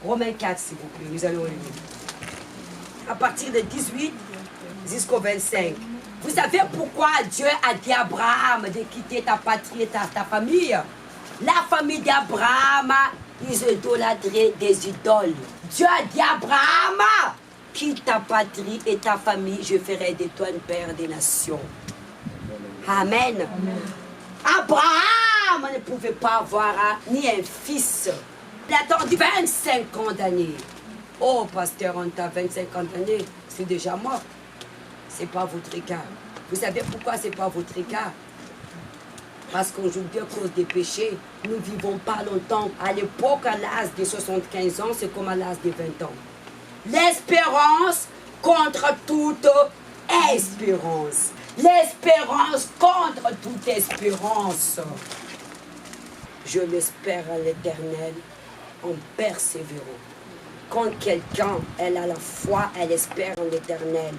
Romains 4, s'il vous plaît, nous allons lire. À partir de 18 jusqu'au 25. Vous savez pourquoi Dieu a dit à Abraham de quitter ta patrie et ta famille? La famille d'Abraham, ils idolâtraient des idoles. Dieu a dit à Abraham, quitte ta patrie et ta famille, je ferai de toi une père des nations. Amen. Amen. Abraham ne pouvait pas avoir ni un fils. Il a attendu 25 ans d'années. Oh, pasteur, on t'a 25 ans d'années, c'est déjà mort. C'est pas votre cas. Vous savez pourquoi c'est pas votre cas? Parce qu'aujourd'hui, à cause des péchés, nous ne vivons pas longtemps. À l'époque, à l'âge de 75 ans, c'est comme à l'âge de 20 ans. L'espérance contre toute espérance. L'espérance contre toute espérance. Je l'espère à l'Éternel en persévérant. Quand quelqu'un, elle a la foi, elle espère en l'Éternel.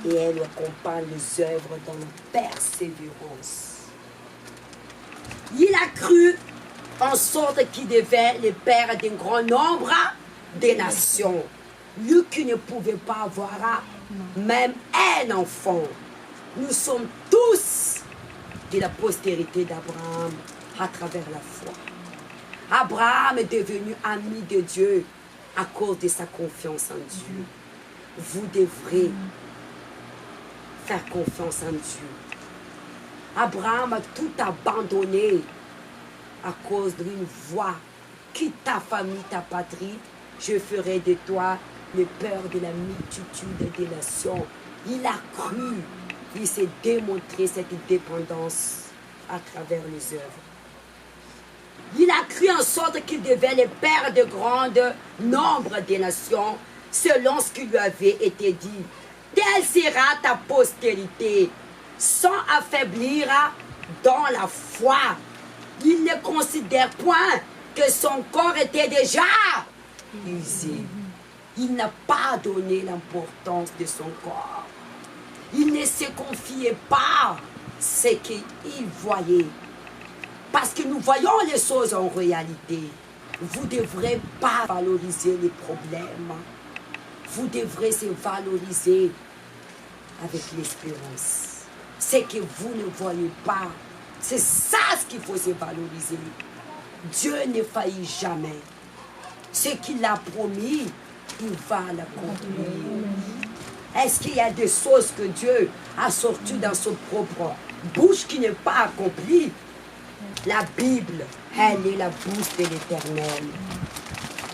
Et elle accompagne les œuvres dans la persévérance. Il a cru en sorte qu'il devait le père d'un grand nombre de nations. Lui qui ne pouvait pas avoir même un enfant. Nous sommes tous de la postérité d'Abraham à travers la foi. Abraham est devenu ami de Dieu à cause de sa confiance en Dieu. Vous devrez faire confiance en Dieu. Abraham a tout abandonné à cause d'une voix. Quitte ta famille, ta patrie, je ferai de toi le père de la multitude des nations. Il a cru, il s'est démontré cette dépendance à travers les œuvres. Il a cru en sorte qu'il devait le père de grand nombre des nations, selon ce qui lui avait été dit. Telle sera ta postérité, sans affaiblir dans la foi. Il ne considère point que son corps était déjà usé. Il n'a pas donné l'importance de son corps. Il ne se confiait pas ce qu'il voyait. Parce que nous voyons les choses en réalité. Vous ne devrez pas valoriser les problèmes. Vous devrez se valoriser avec l'espérance. Ce que vous ne voyez pas, c'est ça ce qu'il faut se valoriser. Dieu ne faillit jamais. Ce qu'il a promis, il va l'accomplir. Est-ce qu'il y a des choses que Dieu a sorties dans son propre bouche qui n'est pas accomplie? La Bible, elle est la bouche de l'Éternel.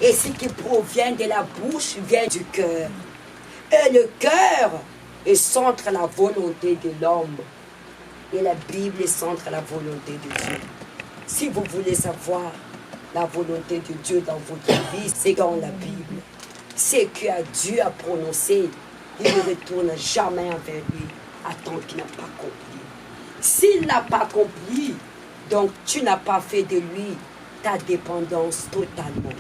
Et ce qui provient de la bouche vient du cœur. Et le cœur est centre la volonté de l'homme. Et la Bible est centre la volonté de Dieu. Si vous voulez savoir la volonté de Dieu dans votre vie, c'est dans la Bible. Ce que Dieu a prononcé, il ne retourne jamais envers lui à tant qu'il n'a pas accompli. S'il n'a pas accompli, donc tu n'as pas fait de lui ta dépendance totalement.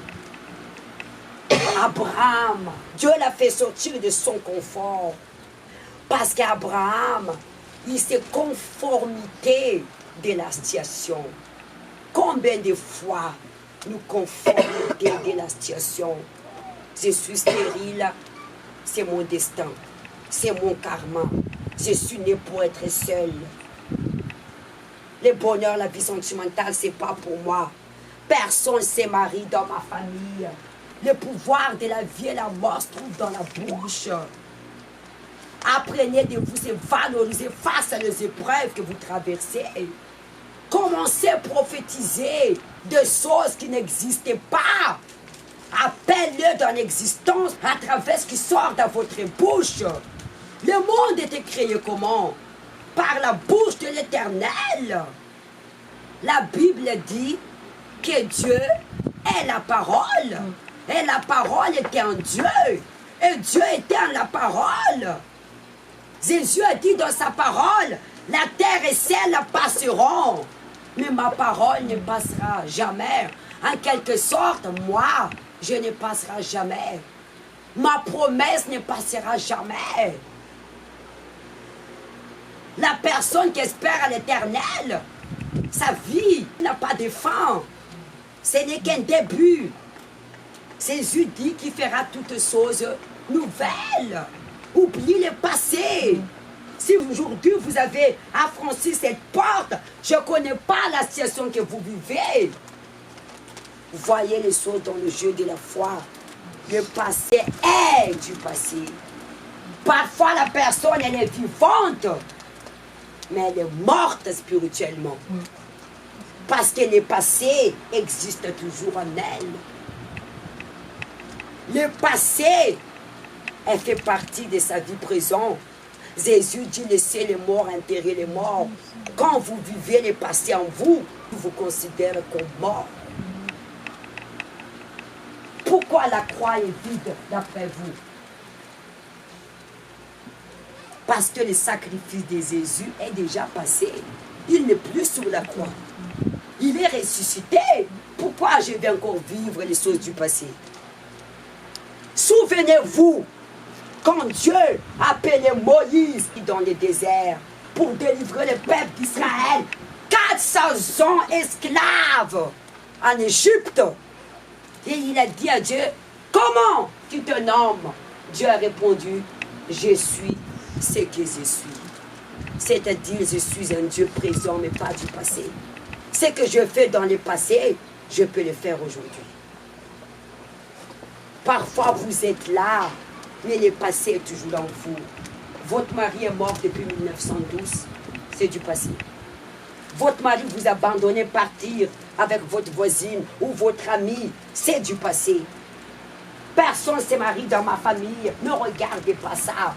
Abraham, Dieu l'a fait sortir de son confort. Parce qu'Abraham, il s'est conformité de la situation. Combien de fois nous conformité de la situation? Je suis stérile, c'est mon destin, c'est mon karma. Je suis né pour être seul. Le bonheur, la vie sentimentale, c'est pas pour moi. Personne ne se marie dans ma famille. Le pouvoir de la vie et la mort se trouve dans la bouche. Apprenez de vous valoriser face à les épreuves que vous traversez. Commencez à prophétiser des choses qui n'existaient pas. Appelez-le dans l'existence à travers ce qui sort de votre bouche. Le monde était créé comment? Par la bouche de l'Éternel. La Bible dit que Dieu est la parole. Et la parole était en Dieu. Et Dieu était en la parole. Jésus a dit dans sa parole, la terre et ciel passeront. Mais ma parole ne passera jamais. En quelque sorte, moi, je ne passerai jamais. Ma promesse ne passera jamais. La personne qui espère à l'Éternel, sa vie n'a pas de fin. Ce n'est qu'un début. Jésus dit qu'il fera toutes choses nouvelles. Oubliez le passé. Si aujourd'hui vous avez affranchi cette porte, je ne connais pas la situation que vous vivez. Vous voyez les choses dans le jeu de la foi. Le passé est du passé. Parfois la personne, elle est vivante, mais elle est morte spirituellement. Parce que le passé existe toujours en elle. Le passé, elle fait partie de sa vie présente. Jésus dit, laissez les morts enterrer les morts. Quand vous vivez le passé en vous, vous considérez comme mort. Pourquoi la croix est vide d'après vous? Parce que le sacrifice de Jésus est déjà passé. Il n'est plus sur la croix. Il est ressuscité. Pourquoi je vais encore vivre les choses du passé? Souvenez-vous, quand Dieu appelait Moïse dans le désert pour délivrer le peuple d'Israël, 400 ans esclaves en Égypte. Et il a dit à Dieu, comment tu te nommes? Dieu a répondu, je suis ce que je suis. C'est-à-dire, je suis un Dieu présent, mais pas du passé. Ce que je fais dans le passé, je peux le faire aujourd'hui. Parfois, vous êtes là, mais le passé est toujours en vous. Votre mari est mort depuis 1912, c'est du passé. Votre mari vous a abandonné partir avec votre voisine ou votre ami, c'est du passé. Personne ne se marie dans ma famille, ne regardez pas ça.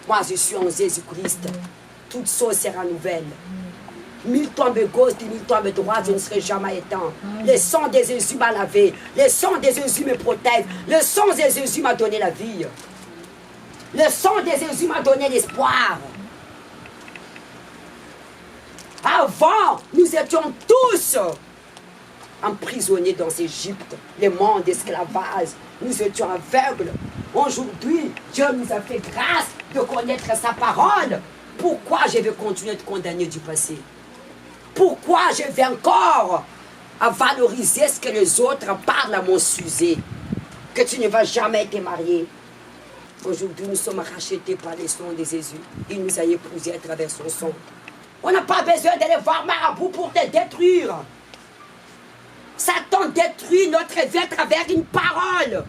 Moi, je suis en Jésus-Christ. Toute chose sera nouvelle. 1000 tombes gauche et 1000 tombes droite, je ne serai jamais éteint. Le sang de Jésus m'a lavé. Le sang de Jésus me protège. Le sang de Jésus m'a donné la vie. Le sang de Jésus m'a donné l'espoir. Avant, nous étions tous emprisonnés dans l'Égypte, le monde d'esclavage. Nous étions aveugles. Aujourd'hui, Dieu nous a fait grâce de connaître sa parole. Pourquoi je vais continuer de condamner du passé? Pourquoi je vais encore à valoriser ce que les autres parlent à mon sujet? Que tu ne vas jamais te marier. Aujourd'hui, nous sommes rachetés par le sang de Jésus. Il nous a épousés à travers son sang. On n'a pas besoin d'aller voir marabout pour te détruire. Satan détruit notre vie à travers une parole.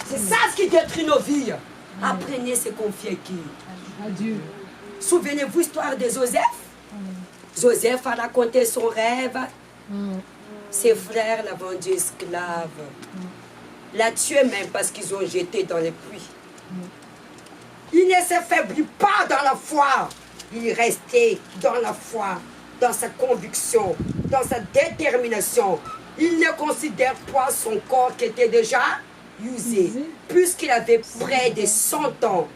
C'est ça ce qui détruit nos vies. Apprenez à se confier à qui? À Dieu. Souvenez-vous l'histoire de Joseph? Joseph a raconté son rêve. Ses frères l'ont vendu esclave. L'a tué même parce qu'ils ont jeté dans les puits. Il ne s'affaiblit pas dans la foi. Il est resté dans la foi, dans sa conviction, dans sa détermination. Il ne considère pas son corps qui était déjà usé, puisqu'il avait près de 100 ans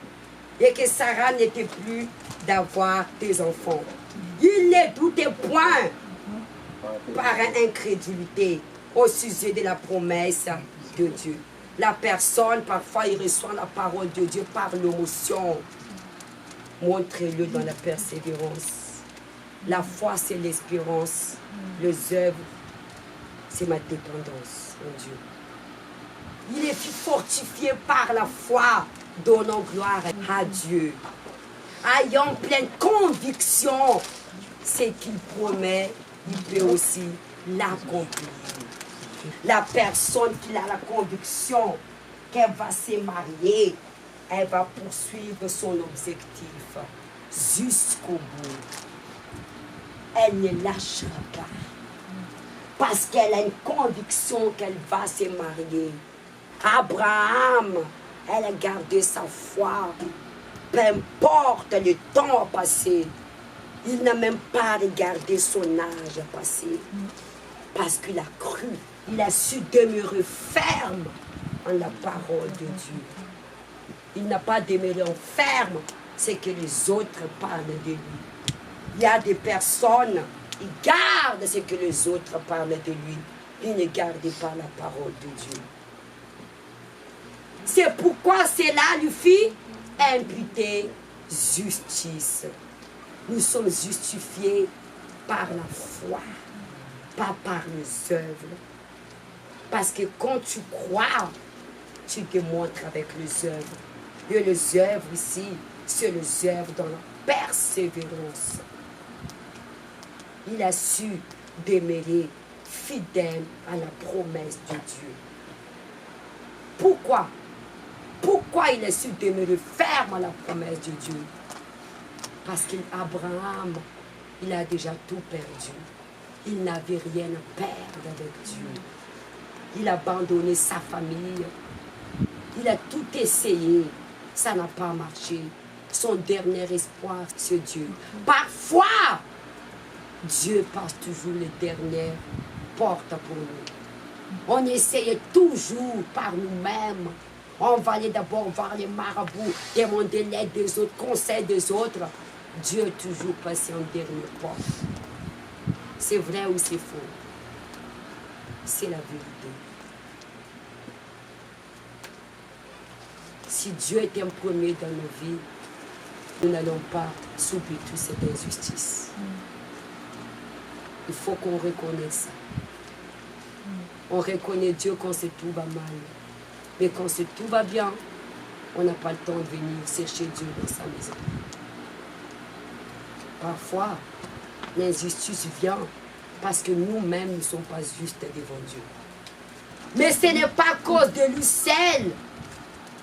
et que Sarah n'était plus d'avoir des enfants. Il ne doutait point par incrédulité au sujet de la promesse de Dieu. La personne, parfois, il reçoit la parole de Dieu par l'émotion. Montrez-le dans la persévérance. La foi, c'est l'espérance. Les œuvres, c'est ma dépendance en Dieu. Il est fortifié par la foi, donnant gloire à Dieu. Ayant pleine conviction, ce qu'il promet, il peut aussi l'accomplir. La personne qui a la conviction qu'elle va se marier, elle va poursuivre son objectif jusqu'au bout. Elle ne lâchera pas. Parce qu'elle a une conviction qu'elle va se marier. Abraham, elle a gardé sa foi. Peu importe le temps passé. Il n'a même pas regardé son âge passé. Parce qu'il a cru. Il a su demeurer ferme en la parole de Dieu. Il n'a pas demeuré en ferme, c'est que les autres parlent de lui. Il y a des personnes qui gardent ce que les autres parlent de lui. Ils ne gardent pas la parole de Dieu. C'est pourquoi cela lui fit imputer justice. Nous sommes justifiés par la foi, pas par les œuvres. Parce que quand tu crois, tu démontres avec les œuvres. Et les œuvres ici, c'est les œuvres dans la persévérance. Il a su demeurer fidèle à la promesse de Dieu. Pourquoi? Pourquoi il a su demeurer ferme à la promesse de Dieu? Parce qu'Abraham, il a déjà tout perdu. Il n'avait rien à perdre avec Dieu. Il a abandonné sa famille. Il a tout essayé. Ça n'a pas marché. Son dernier espoir, c'est Dieu. Parfois, Dieu passe toujours les dernières portes pour nous. On essaye toujours par nous-mêmes. On va aller d'abord voir les marabouts, demander l'aide des autres, conseil des autres. Dieu toujours passe en dernière porte. C'est vrai ou c'est faux? C'est la vérité. Si Dieu est un premier dans nos vies, nous n'allons pas subir toute cette injustice. Il faut qu'on reconnaisse ça. On reconnaît Dieu quand tout va mal. Mais quand tout va bien, on n'a pas le temps de venir chercher Dieu dans sa maison. Parfois, l'injustice vient parce que nous-mêmes ne sommes pas justes devant Dieu. Mais ce n'est pas à cause de lui seul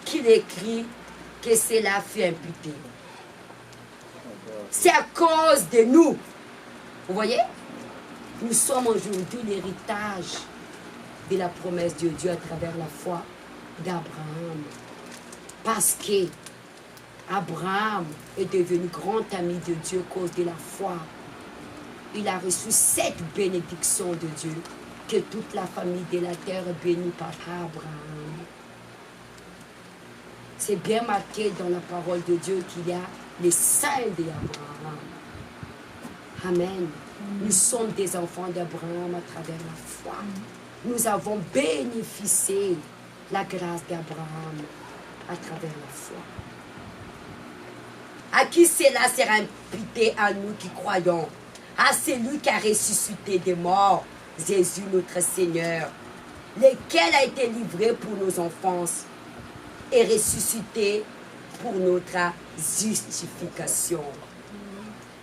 qu'il écrit que cela fait imputer. C'est à cause de nous. Vous voyez? Nous sommes aujourd'hui l'héritage de la promesse de Dieu à travers la foi d'Abraham. Parce que Abraham est devenu grand ami de Dieu à cause de la foi. Il a reçu cette bénédiction de Dieu, que toute la famille de la terre est bénie par Abraham. C'est bien marqué dans la parole de Dieu qu'il y a les saints d'Abraham. Amen. Nous sommes des enfants d'Abraham à travers la foi. Nous avons bénéficié la grâce d'Abraham à travers la foi. À qui cela sera imputé à nous qui croyons? À celui qui a ressuscité des morts, Jésus notre Seigneur, lequel a été livré pour nos enfances et ressuscité pour notre justification.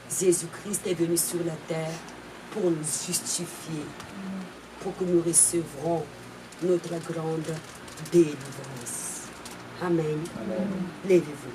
Jésus-Christ est venu sur la terre pour nous justifier, pour que nous recevrons notre grande délivrance. Amen. Amen. Levez-vous.